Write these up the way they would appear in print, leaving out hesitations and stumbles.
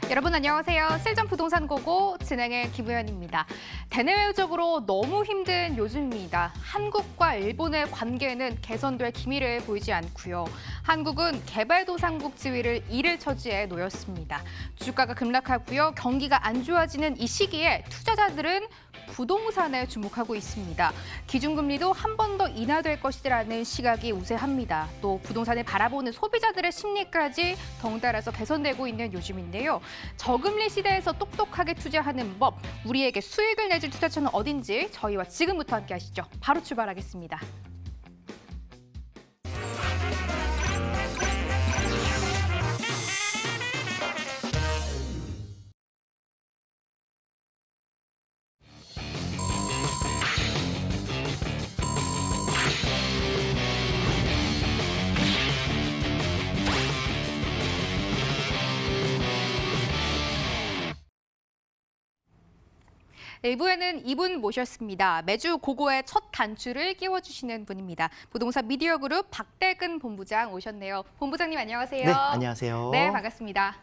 여러분 안녕하세요. 실전 부동산 고고 진행의 김우현입니다. 대내외적으로 너무 힘든 요즘입니다. 한국과 일본의 관계는 개선될 기미를 보이지 않고요. 한국은 개발도상국 지위를 잃을 처지에 놓였습니다. 주가가 급락하고요. 경기가 안 좋아지는 이 시기에 투자자들은 부동산에 주목하고 있습니다. 기준금리도 한 번 더 인하될 것이라는 시각이 우세합니다. 또 부동산을 바라보는 소비자들의 심리까지 덩달아서 개선되고 있는 요즘인데요. 저금리 시대에서 똑똑하게 투자하는 법, 우리에게 수익을 내줄 투자처는 어딘지 저희와 지금부터 함께 하시죠. 바로 출발하겠습니다. 일부에는 이분 모셨습니다. 매주 고고의 첫 단추를 끼워주시는 분입니다. 부동산 미디어그룹 박대근 본부장 오셨네요. 본부장님 안녕하세요. 네, 안녕하세요. 네, 반갑습니다.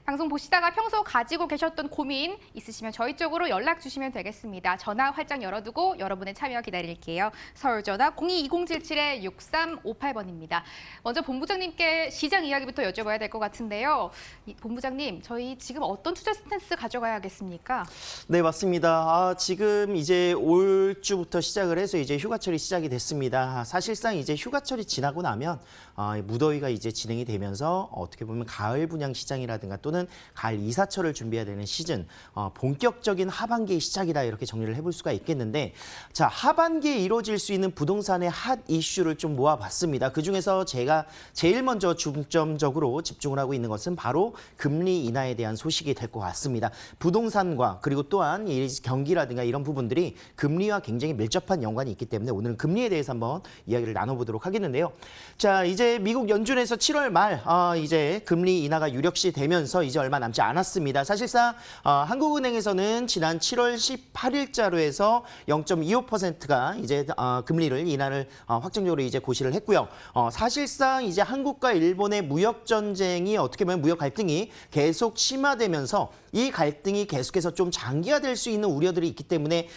방송 보시다가 평소 가지고 계셨던 고민 있으시면 저희 쪽으로 연락 주시면 되겠습니다. 전화 활짝 열어두고 여러분의 참여 기다릴게요. 서울 전화 02-2077-6358번입니다. 먼저 본부장님께 시장 이야기부터 여쭤봐야 될 것 같은데요. 본부장님, 저희 지금 어떤 투자 스탠스 가져가야겠습니까? 네, 맞습니다. 지금 이제 올 주부터 시작을 해서 이제 휴가철이 시작이 됐습니다. 사실상 이제 휴가철이 지나고 나면 무더위가 이제 진행이 되면서 어떻게 보면 가을 분양 시장이라든가 또는 가을 이사철을 준비해야 되는 시즌, 본격적인 하반기의 시작이다 이렇게 정리를 해볼 수가 있겠는데, 자, 하반기에 이루어질 수 있는 부동산의 핫 이슈를 좀 모아봤습니다. 그중에서 제가 제일 먼저 중점적으로 집중을 하고 있는 것은 바로 금리 인하에 대한 소식이 될 것 같습니다. 부동산과 그리고 또한 이 경기라든가 이런 부분들이 금리와 굉장히 밀접한 연관이 있기 때문에 오늘은 금리에 대해서 한번 이야기를 나눠보도록 하겠는데요. 자, 이제 미국 연준에서 7월 말 이제 금리 인하가 유력시 되면서 이제 얼마 남지 않았습니다. 사실상 한국은행에서는 지난 7월 18일자로 해서 0.25%가 이제 금리를 인하를 확정적으로 이제 고시를 했고요. 사실상 이제 한국과 일본의 무역 전쟁이 어떻게 보면 무역 갈등이 계속 심화되면서 이 갈등이 계속해서 좀 장기화될 수 있는 우려들이 있기 때문에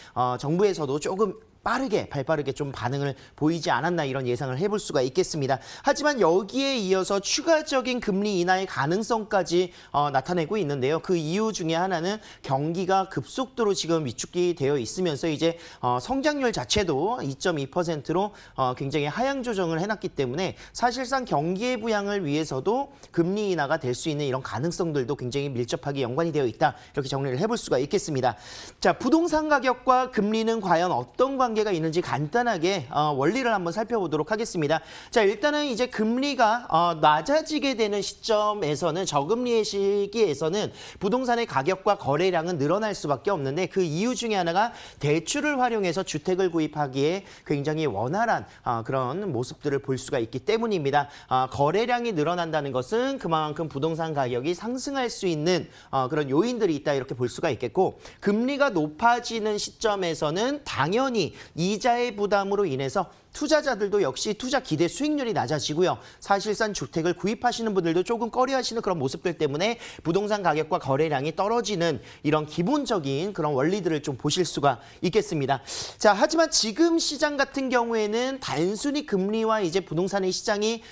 정부에서도 조금 발빠르게 좀 반응을 보이지 않았나 이런 예상을 해볼 수가 있겠습니다. 하지만 여기에 이어서 추가적인 금리 인하의 가능성까지 나타내고 있는데요. 그 이유 중에 하나는 경기가 급속도로 지금 위축이 되어 있으면서 이제 성장률 자체도 2.2%로 굉장히 하향 조정을 해놨기 때문에 사실상 경기의 부양을 위해서도 금리 인하가 될 수 있는 이런 가능성들도 굉장히 밀접하게 연관이 되어 있다. 이렇게 정리를 해볼 수가 있겠습니다. 자, 부동산 가격과 금리는 과연 어떤 관계가 있는지 간단하게 원리를 한번 살펴보도록 하겠습니다. 자, 일단은 이제 금리가 낮아지게 되는 시점에서는 저금리의 시기에서는 부동산의 가격과 거래량은 늘어날 수밖에 없는데 그 이유 중에 하나가 대출을 활용해서 주택을 구입하기에 굉장히 원활한 그런 모습들을 볼 수가 있기 때문입니다. 거래량이 늘어난다는 것은 그만큼 부동산 가격이 상승할 수 있는 그런 요인들이 있다 이렇게 볼 수가 있겠고, 금리가 높아지는 시점에서는 당연히 이자의 부담으로 인해서 투자자들도 역시 투자 기대 수익률이 낮아지고요. 사실상 주택을 구입하시는 분들도 조금 꺼려하시는 그런 모습들 때문에 부동산 가격과 거래량이 떨어지는 이런 기본적인 그런 원리들을 좀 보실 수가 있겠습니다. 자, 하지만 지금 시장 같은 경우에는 단순히 금리와 이제 부동산의 시장이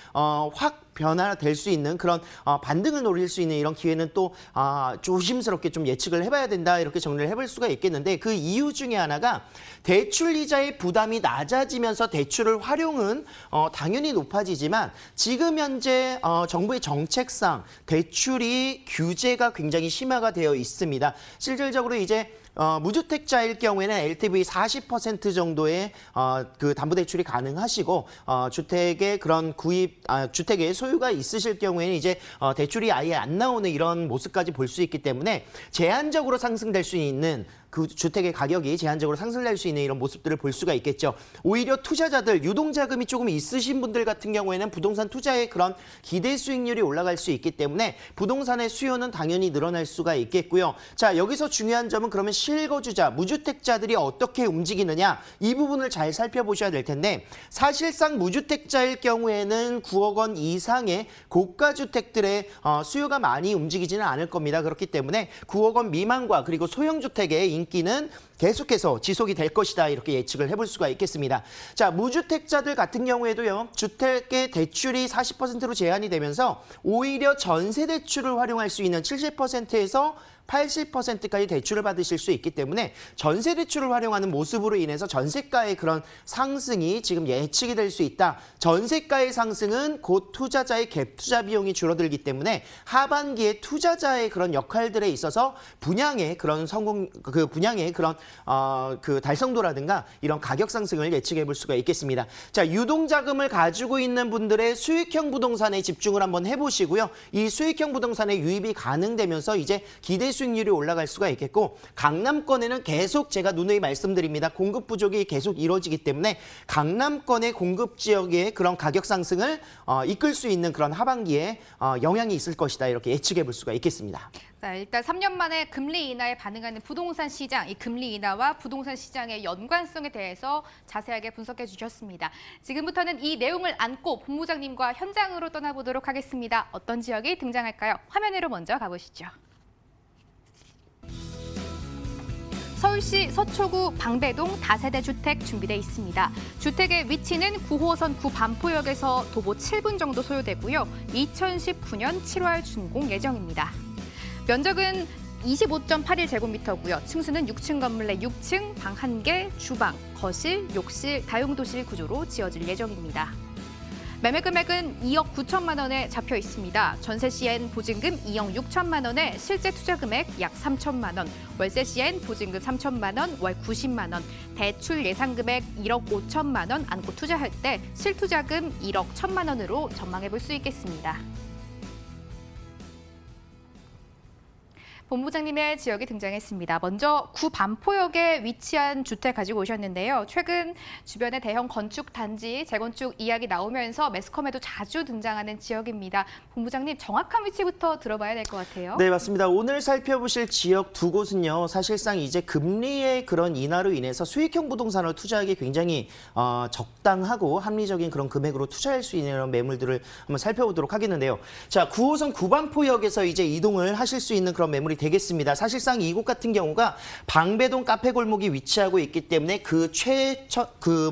확 변화될 수 있는 그런 반등을 노릴 수 있는 이런 기회는 또 조심스럽게 좀 예측을 해봐야 된다 이렇게 정리를 해볼 수가 있겠는데, 그 이유 중에 하나가 대출 이자의 부담이 낮아지면서 대출을 활용은 당연히 높아지지만 지금 현재 정부의 정책상 대출이 규제가 굉장히 심화가 되어 있습니다. 실질적으로 이제 무주택자일 경우에는 LTV 40% 정도의 그 담보대출이 가능하시고 주택의 그런 주택의 소유가 있으실 경우에는 이제 대출이 아예 안 나오는 이런 모습까지 볼 수 있기 때문에 제한적으로 상승될 수 있는 그 주택의 가격이 제한적으로 상승할 수 있는 이런 모습들을 볼 수가 있겠죠. 오히려 투자자들, 유동자금이 조금 있으신 분들 같은 경우에는 부동산 투자의 그런 기대 수익률이 올라갈 수 있기 때문에 부동산의 수요는 당연히 늘어날 수가 있겠고요. 자, 여기서 중요한 점은 그러면 실거주자, 무주택자들이 어떻게 움직이느냐 이 부분을 잘 살펴보셔야 될 텐데 사실상 무주택자일 경우에는 9억 원 이상의 고가주택들의 수요가 많이 움직이지는 않을 겁니다. 그렇기 때문에 9억 원 미만과 그리고 소형주택의 인기는 계속해서 지속이 될 것이다 이렇게 예측을 해볼 수가 있겠습니다. 자, 무주택자들 같은 경우에도요. 주택의 대출이 40%로 제한이 되면서 오히려 전세 대출을 활용할 수 있는 70%에서 80%까지 대출을 받으실 수 있기 때문에 전세 대출을 활용하는 모습으로 인해서 전세가의 그런 상승이 지금 예측이 될 수 있다. 전세가의 상승은 곧 투자자의 갭 투자 비용이 줄어들기 때문에 하반기에 투자자의 그런 역할들에 있어서 분양의 그런 분양의 그런 그 달성도라든가 이런 가격 상승을 예측해 볼 수가 있겠습니다. 자, 유동자금을 가지고 있는 분들의 수익형 부동산에 집중을 한번 해보시고요. 이 수익형 부동산의 유입이 가능되면서 이제 기대 수익률이 올라갈 수가 있겠고 강남권에는 계속 제가 누누이 말씀드립니다. 공급 부족이 계속 이루어지기 때문에 강남권의 공급 지역의 그런 가격 상승을 이끌 수 있는 그런 하반기에 영향이 있을 것이다 이렇게 예측해 볼 수가 있겠습니다. 자, 일단 3년 만에 금리 인하에 반응하는 부동산 시장, 이 금리 인하와 부동산 시장의 연관성에 대해서 자세하게 분석해 주셨습니다. 지금부터는 이 내용을 안고 본부장님과 현장으로 떠나보도록 하겠습니다. 어떤 지역이 등장할까요? 화면으로 먼저 가보시죠. 서울시 서초구 방배동 다세대 주택 준비돼 있습니다. 주택의 위치는 9호선 구반포역에서 도보 7분 정도 소요되고요. 2019년 7월 준공 예정입니다. 면적은 25.81제곱미터고요. 층수는 6층 건물 내 6층, 방 1개, 주방, 거실, 욕실, 다용도실 구조로 지어질 예정입니다. 매매 금액은 2억 9천만 원에 잡혀 있습니다. 전세 시엔 보증금 2억 6천만 원에 실제 투자 금액 약 3천만 원, 월세 시엔 보증금 3천만 원, 월 90만 원, 대출 예상 금액 1억 5천만 원 안고 투자할 때 실투자금 1억 1천만 원으로 전망해 볼 수 있겠습니다. 본부장님의 지역이 등장했습니다. 먼저 구반포역에 위치한 주택 가지고 오셨는데요. 최근 주변의 대형 건축 단지, 재건축 이야기 나오면서 매스컴에도 자주 등장하는 지역입니다. 본부장님, 정확한 위치부터 들어봐야 될 것 같아요. 네, 맞습니다. 오늘 살펴보실 지역 두 곳은요. 사실상 이제 금리의 그런 인하로 인해서 수익형 부동산을 투자하기 굉장히 적당하고 합리적인 그런 금액으로 투자할 수 있는 이런 매물들을 한번 살펴보도록 하겠는데요. 자, 9호선 구반포역에서 이제 이동을 하실 수 있는 그런 매물이 되겠습니다. 사실상 이곳 같은 경우가 방배동 카페 골목이 위치하고 있기 때문에 그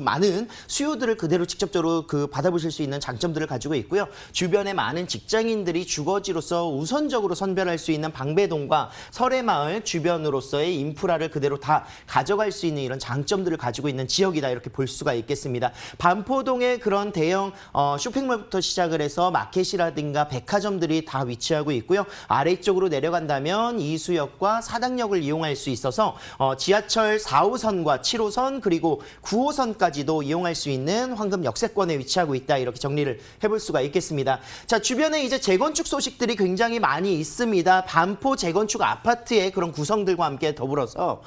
많은 수요들을 그대로 직접적으로 받아보실 수 있는 장점들을 가지고 있고요. 주변에 많은 직장인들이 주거지로서 우선적으로 선별할 수 있는 방배동과 설해마을 주변으로서의 인프라를 그대로 다 가져갈 수 있는 이런 장점들을 가지고 있는 지역이다 이렇게 볼 수가 있겠습니다. 반포동의 그런 대형 쇼핑몰부터 시작을 해서 마켓이라든가 백화점들이 다 위치하고 있고요. 아래쪽으로 내려간다면 이수역과 사당역을 이용할 수 있어서 지하철 4호선과 7호선 그리고 9호선까지도 이용할 수 있는 황금 역세권에 위치하고 있다 이렇게 정리를 해볼 수가 있겠습니다. 자, 주변에 이제 재건축 소식들이 굉장히 많이 있습니다. 반포 재건축 아파트의 그런 구성들과 함께 더불어서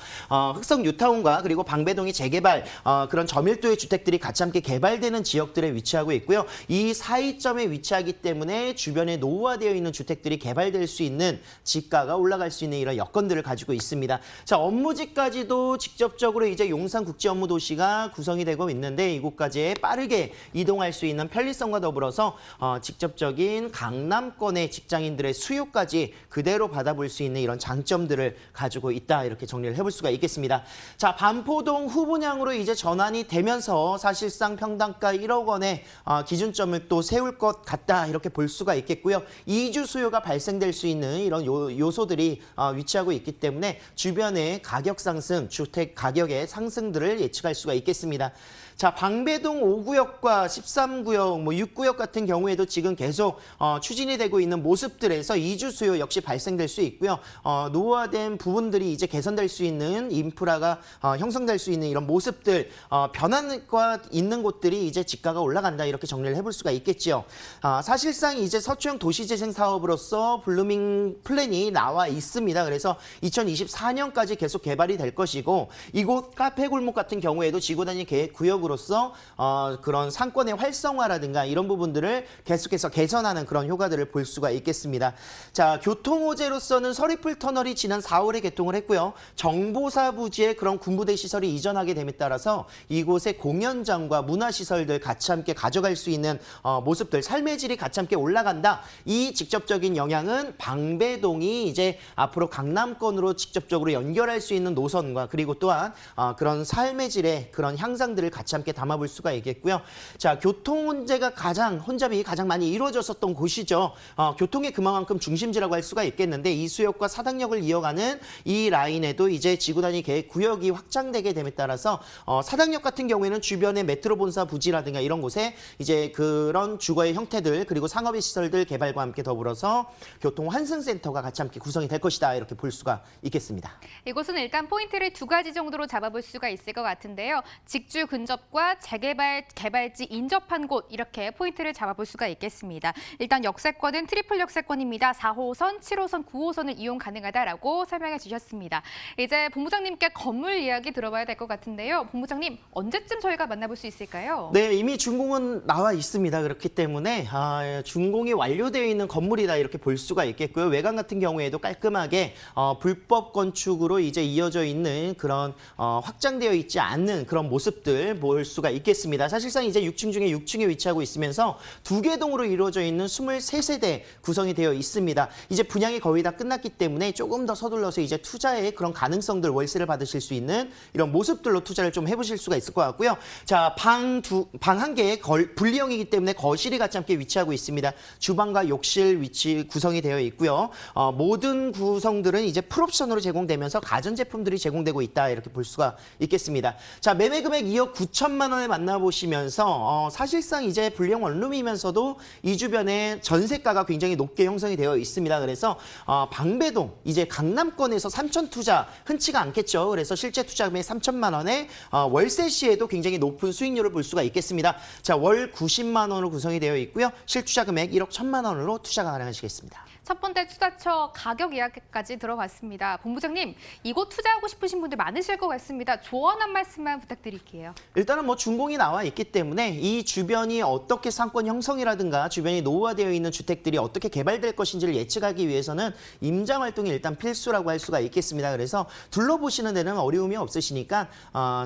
흑성 뉴타운과 그리고 방배동의 재개발 그런 저밀도의 주택들이 같이 함께 개발되는 지역들에 위치하고 있고요. 이 사이점에 위치하기 때문에 주변에 노후화되어 있는 주택들이 개발될 수 있는 지가가 올라갈 수 있는 이런 여건들을 가지고 있습니다. 자, 업무지까지도 직접적으로 이제 용산국제업무도시가 구성이 되고 있는데 이곳까지 빠르게 이동할 수 있는 편리성과 더불어서 직접적인 강남권의 직장인들의 수요까지 그대로 받아볼 수 있는 이런 장점들을 가지고 있다 이렇게 정리를 해볼 수가 있겠습니다. 자, 반포동 후분양으로 이제 전환이 되면서 사실상 평당가 1억 원의 기준점을 또 세울 것 같다 이렇게 볼 수가 있겠고요. 이주 수요가 발생될 수 있는 이런 요소들이 위치하고 있기 때문에 주변의 가격 상승, 주택 가격의 상승들을 예측할 수가 있겠습니다. 자, 방배동 5구역과 13구역, 6구역 같은 경우에도 지금 계속 추진이 되고 있는 모습들에서 이주 수요 역시 발생될 수 있고요. 노후화된 부분들이 이제 개선될 수 있는 인프라가 형성될 수 있는 이런 모습들, 변화가 있는 곳들이 이제 집가가 올라간다 이렇게 정리를 해볼 수가 있겠죠. 사실상 이제 서초형 도시재생 사업으로서 블루밍 플랜이 나와 있습니다. 그래서 2024년까지 계속 개발이 될 것이고 이곳 카페 골목 같은 경우에도 지구단위 계획 구역으로서 그런 상권의 활성화라든가 이런 부분들을 계속해서 개선하는 그런 효과들을 볼 수가 있겠습니다. 자, 교통 호재로서는 서리풀 터널이 지난 4월에 개통을 했고요. 정보사 부지에 그런 군부대 시설이 이전하게 됨에 따라서 이곳에 공연장과 문화시설들 같이 함께 가져갈 수 있는 모습들, 삶의 질이 같이 함께 올라간다. 이 직접적인 영향은 방배동이 이제 앞으로 강남권으로 직접적으로 연결할 수 있는 노선과 그리고 또한 그런 삶의 질의 그런 향상들을 같이 함께 담아볼 수가 있겠고요. 자, 교통 문제가 혼잡이 가장 많이 이루어졌었던 곳이죠. 교통의 그만큼 중심지라고 할 수가 있겠는데 이수역과 사당역을 이어가는 이 라인에도 이제 지구단위 계획 구역이 확장되게 됨에 따라서 사당역 같은 경우에는 주변의 메트로 본사 부지라든가 이런 곳에 이제 그런 주거의 형태들 그리고 상업의 시설들 개발과 함께 더불어서 교통 환승센터가 같이 함께 구성이 될 것이다 이렇게 볼 수가 있겠습니다. 이곳은 일단 포인트를 두 가지 정도로 잡아볼 수가 있을 것 같은데요. 직주 근접과 개발지 인접한 곳 이렇게 포인트를 잡아볼 수가 있겠습니다. 일단 역세권은 트리플 역세권입니다. 4호선, 7호선, 9호선을 이용 가능하다라고 설명해 주셨습니다. 이제 본부장님께 건물 이야기 들어봐야 될 것 같은데요. 본부장님, 언제쯤 저희가 만나볼 수 있을까요? 네, 이미 준공은 나와 있습니다. 그렇기 때문에 준공이 완료되어 있는 건물이다 이렇게 볼 수가 있겠고요. 외관 같은 경우에도 깔끔하게 불법 건축으로 이제 이어져 있는 그런 확장되어 있지 않는 그런 모습들 볼 수가 있겠습니다. 사실상 이제 6층 중에 6층에 위치하고 있으면서 두 개 동으로 이루어져 있는 23세대 구성이 되어 있습니다. 이제 분양이 거의 다 끝났기 때문에 조금 더 서둘러서 이제 투자의 그런 가능성들 월세를 받으실 수 있는 이런 모습들로 투자를 좀 해보실 수가 있을 것 같고요. 자, 방 한 개의 분리형이기 때문에 거실이 같이 함께 위치하고 있습니다. 주방과 욕실 위치 구성이 되어 있고요. 모든 구성들은 이제 풀옵션으로 제공되면서 가전제품들이 제공되고 있다 이렇게 볼 수가 있겠습니다. 자, 매매 금액 2억 9천만 원을 만나보시면서 사실상 이제 분리형 원룸이면서도 이 주변에 전세가가 굉장히 높게 형성이 되어 있습니다. 그래서 방배동 이제 강남권에서 3천 투자 흔치가 않겠죠. 그래서 실제 투자 금액 3천만 원에 월세 시에도 굉장히 높은 수익률을 볼 수가 있겠습니다. 자, 월 90만 원으로 구성이 되어 있고요. 실투자 금액 1억 1천만 원으로 투자가 가능하시겠습니다. 첫 번째 투자처 가격 이야기까지 들어봤습니다. 본부장님, 이곳 투자하고 싶으신 분들 많으실 것 같습니다. 조언 한 말씀만 부탁드릴게요. 일단은 준공이 나와 있기 때문에 이 주변이 어떻게 상권 형성이라든가 주변이 노후화되어 있는 주택들이 어떻게 개발될 것인지를 예측하기 위해서는 임장 활동이 일단 필수라고 할 수가 있겠습니다. 그래서 둘러보시는 데는 어려움이 없으시니까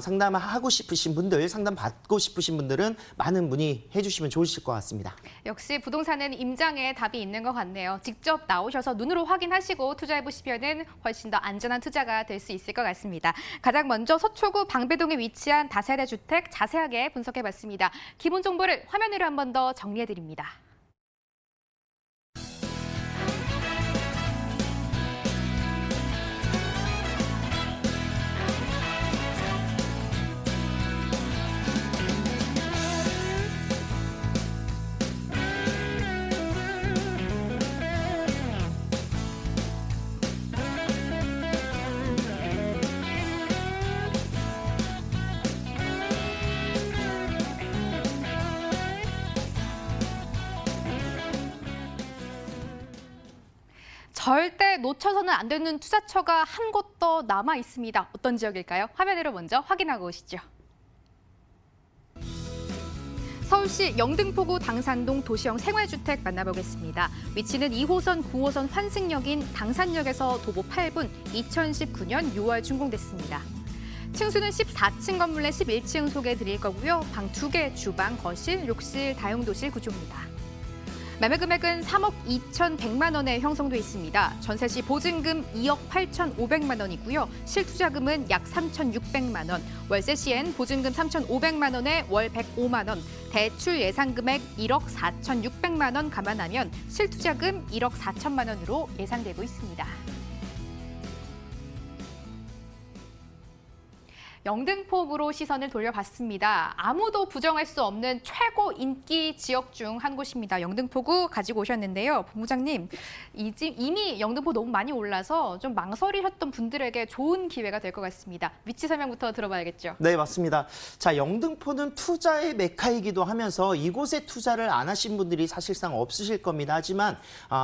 상담하고 싶으신 분들, 상담 받고 싶으신 분들은 많은 문의해 주시면 좋으실 것 같습니다. 역시 부동산은 임장에 답이 있는 것 같네요. 직접 나오셔서 눈으로 확인하시고 투자해보시면 훨씬 더 안전한 투자가 될 수 있을 것 같습니다. 가장 먼저 서초구 방배동에 위치한 다세대 주택 자세하게 분석해봤습니다. 기본 정보를 화면으로 한 번 더 정리해드립니다. 절대 놓쳐서는 안 되는 투자처가 한 곳 더 남아 있습니다. 어떤 지역일까요? 화면으로 먼저 확인하고 오시죠. 서울시 영등포구 당산동 도시형 생활주택 만나보겠습니다. 위치는 2호선, 9호선 환승역인 당산역에서 도보 8분, 2019년 6월 준공됐습니다. 층수는 14층 건물 내 11층 소개해 드릴 거고요. 방 2개, 주방, 거실, 욕실, 다용도실 구조입니다. 매매 금액은 3억 2,100만 원에 형성돼 있습니다. 전세 시 보증금 2억 8,500만 원이고요. 실투자금은 약 3,600만 원, 월세 시엔 보증금 3,500만 원에 월 105만 원, 대출 예상 금액 1억 4,600만 원 감안하면 실투자금 1억 4천만 원으로 예상되고 있습니다. 영등포구로 시선을 돌려봤습니다. 아무도 부정할 수 없는 최고 인기 지역 중 한 곳입니다. 영등포구 가지고 오셨는데요. 본부장님, 이미 영등포 너무 많이 올라서 좀 망설이셨던 분들에게 좋은 기회가 될 것 같습니다. 위치 설명부터 들어봐야겠죠. 네, 맞습니다. 자, 영등포는 투자의 메카이기도 하면서 이곳에 투자를 안 하신 분들이 사실상 없으실 겁니다. 하지만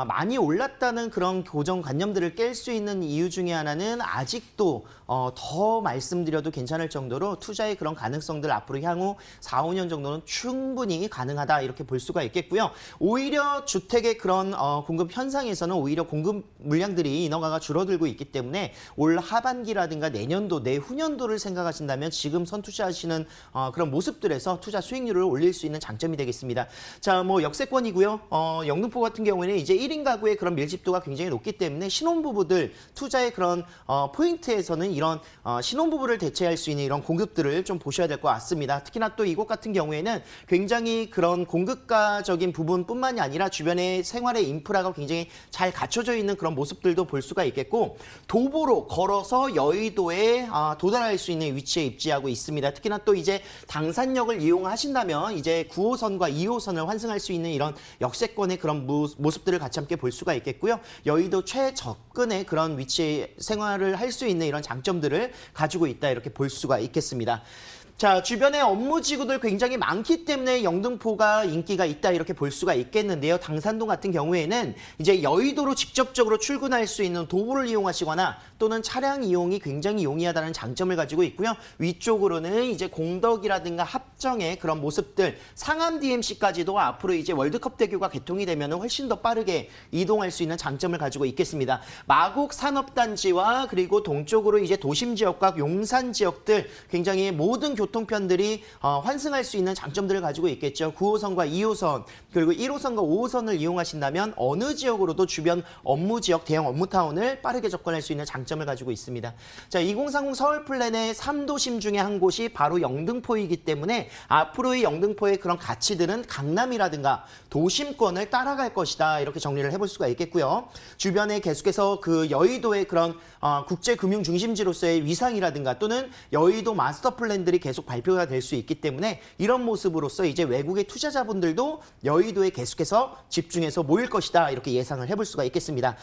많이 올랐다는 그런 고정관념들을 깰 수 있는 이유 중에 하나는 아직도 더 말씀드려도 괜찮을 정도로 투자의 그런 가능성들 앞으로 향후 4, 5년 정도는 충분히 가능하다 이렇게 볼 수가 있겠고요. 오히려 주택의 그런 공급 현상에서는 오히려 공급 물량들이 인허가가 줄어들고 있기 때문에 올 하반기라든가 내년도, 내후년도를 생각하신다면 지금 선투자하시는 그런 모습들에서 투자 수익률을 올릴 수 있는 장점이 되겠습니다. 자, 뭐 역세권이고요. 영등포 같은 경우에는 이제 1인 가구의 그런 밀집도가 굉장히 높기 때문에 신혼부부들 투자의 그런 포인트에서는 이런 신혼부부를 대체할 수 있는 이런 공급들을 좀 보셔야 될 것 같습니다. 특히나 또 이곳 같은 경우에는 굉장히 그런 공급가적인 부분뿐만이 아니라 주변의 생활의 인프라가 굉장히 잘 갖춰져 있는 그런 모습들도 볼 수가 있겠고 도보로 걸어서 여의도에 도달할 수 있는 위치에 입지하고 있습니다. 특히나 또 이제 당산역을 이용하신다면 이제 9호선과 2호선을 환승할 수 있는 이런 역세권의 그런 모습들을 같이 함께 볼 수가 있겠고요. 여의도 최접근의 그런 위치에 생활을 할 수 있는 이런 장점들을 가지고 있다 이렇게 볼 수가 있겠습니다. 자, 주변에 업무지구들 굉장히 많기 때문에 영등포가 인기가 있다 이렇게 볼 수가 있겠는데요. 당산동 같은 경우에는 이제 여의도로 직접적으로 출근할 수 있는 도보를 이용하시거나 또는 차량 이용이 굉장히 용이하다는 장점을 가지고 있고요. 위쪽으로는 이제 공덕이라든가 합정의 그런 모습들, 상암 DMC까지도 앞으로 이제 월드컵 대교가 개통이 되면 훨씬 더 빠르게 이동할 수 있는 장점을 가지고 있겠습니다. 마곡 산업단지와 그리고 동쪽으로 이제 도심 지역과 용산 지역들 굉장히 모든 교통편들이 환승할 수 있는 장점들을 가지고 있겠죠. 9호선과 2호선 그리고 1호선과 5호선을 이용하신다면 어느 지역으로도 주변 업무 지역, 대형 업무타운을 빠르게 접근할 수 있는 장점을 가지고 있습니다. 자, 2030 서울 플랜의 3도심 중에 한 곳이 바로 영등포이기 때문에 앞으로의 영등포의 그런 가치들은 강남이라든가 도심권을 따라갈 것이다 이렇게 정리를 해볼 수가 있겠고요. 주변에 계속해서 그 여의도의 그런 국제금융 중심지로서의 위상이라든가 또는 여의도 마스터 플랜들이 계속 발표가 될 수 있기 때문에 이런 모습으로서 이제 외국의 투자자분들도 여의도에 계속해서 집중해서 모일 것이다 이렇게 예상을 해볼 수가 있겠습니다.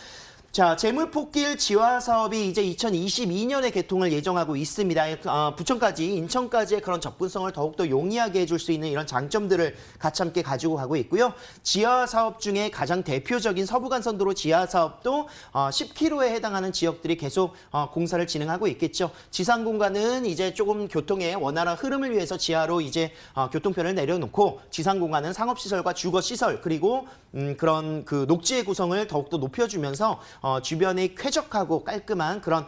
자, 재물포길 지화 사업이 이제 2022년에 개통을 예정하고 있습니다. 부천까지, 인천까지의 그런 접근성을 더욱더 용이하게 해줄 수 있는 이런 장점들을 같이 함께 가지고 가고 있고요. 지하 사업 중에 가장 대표적인 서부간선도로 지하 사업도 10km에 해당하는 지역들이 계속 공사를 진행하고 있겠죠. 지상공간은 이제 조금 교통의 원활한 흐름을 위해서 지하로 이제 교통편을 내려놓고 지상공간은 상업시설과 주거시설 그리고 그런 그 녹지의 구성을 더욱더 높여주면서 주변이 쾌적하고 깔끔한 그런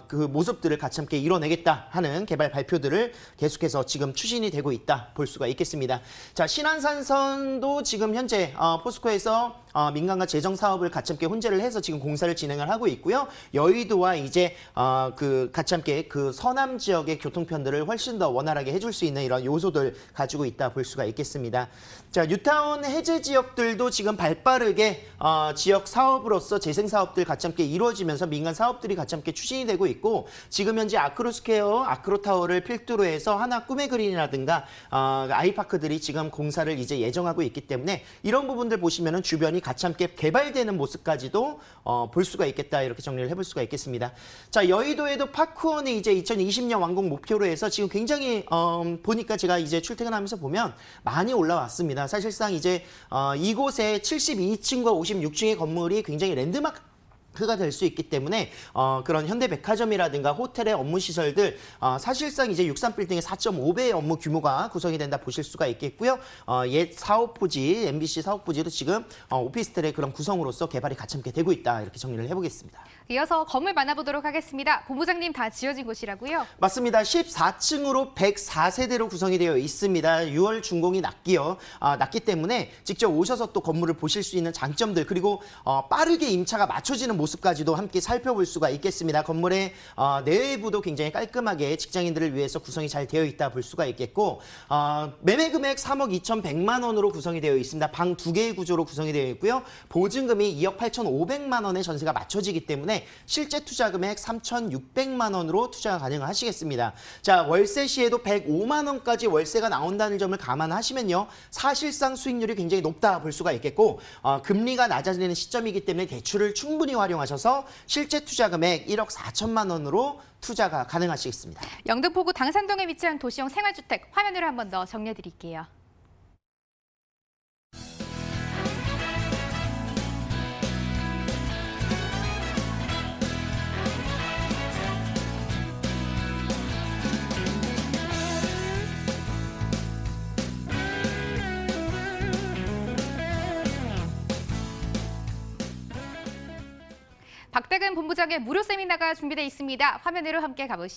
그 모습들을 같이 함께 이뤄내겠다 하는 개발 발표들을 계속해서 지금 추진이 되고 있다 볼 수가 있겠습니다. 자, 신안산선도 지금 현재 포스코에서 민간과 재정 사업을 같이 함께 혼재를 해서 지금 공사를 진행을 하고 있고요. 여의도와 이제 그 같이 함께 그 서남 지역의 교통편들을 훨씬 더 원활하게 해줄 수 있는 이런 요소들 가지고 있다 볼 수가 있겠습니다. 자, 뉴타운 해제 지역들도 지금 발빠르게 지역 사업으로서 재생 사업들 같이 함께 이루어지면서 민간 사업들이 같이 함께 추진이 되고 있고 지금 현재 아크로스퀘어, 아크로타워를 필두로 해서 하나 꿈의 그린이라든가 아이파크들이 지금 공사를 이제 예정하고 있기 때문에 이런 부분들 보시면은 주변이 같이 함께 개발되는 모습까지도 볼 수가 있겠다 이렇게 정리를 해볼 수가 있겠습니다. 자, 여의도에도 파크원이 이제 2020년 완공 목표로 해서 지금 굉장히 보니까 제가 이제 출퇴근하면서 보면 많이 올라왔습니다. 사실상 이제 이곳에 72층과 56층의 건물이 굉장히 랜드마크 가 될 수 있기 때문에 그런 현대백화점이라든가 호텔의 업무 시설들 사실상 이제 63빌딩의 4.5배의 업무 규모가 구성이 된다 보실 수가 있겠고요. 옛 사업부지, MBC 사업부지도 지금 오피스텔의 그런 구성으로서 개발이 같이 함께 되고 있다 이렇게 정리를 해보겠습니다. 이어서 건물 만나보도록 하겠습니다. 본부장님 다 지어진 곳이라고요? 맞습니다. 14층으로 104세대로 구성이 되어 있습니다. 6월 준공이 났기 때문에 직접 오셔서 또 건물을 보실 수 있는 장점들 그리고 빠르게 임차가 맞춰지는 모습 모습까지도 함께 살펴볼 수가 있겠습니다. 건물의 내외부도 굉장히 깔끔하게 직장인들을 위해서 구성이 잘 되어 있다 볼 수가 있겠고 매매 금액 3억 2,100만 원으로 구성이 되어 있습니다. 방 2개의 구조로 구성이 되어 있고요. 보증금이 2억 8,500만 원의 전세가 맞춰지기 때문에 실제 투자 금액 3,600만 원으로 투자가 가능하시겠습니다. 자, 월세 시에도 105만 원까지 월세가 나온다는 점을 감안하시면요. 사실상 수익률이 굉장히 높다 볼 수가 있겠고 금리가 낮아지는 시점이기 때문에 대출을 충분히 활용하셔서 실제 투자 금액 1억 4천만 원으로 투자가 가능하시겠습니다. 영등포구 당산동에 위치한 도시형 생활주택 화면으로 한 번 더 정리해 드릴게요. 박대근 본부장의 무료 세미나가 준비되어 있습니다. 화면으로 함께 가보시죠.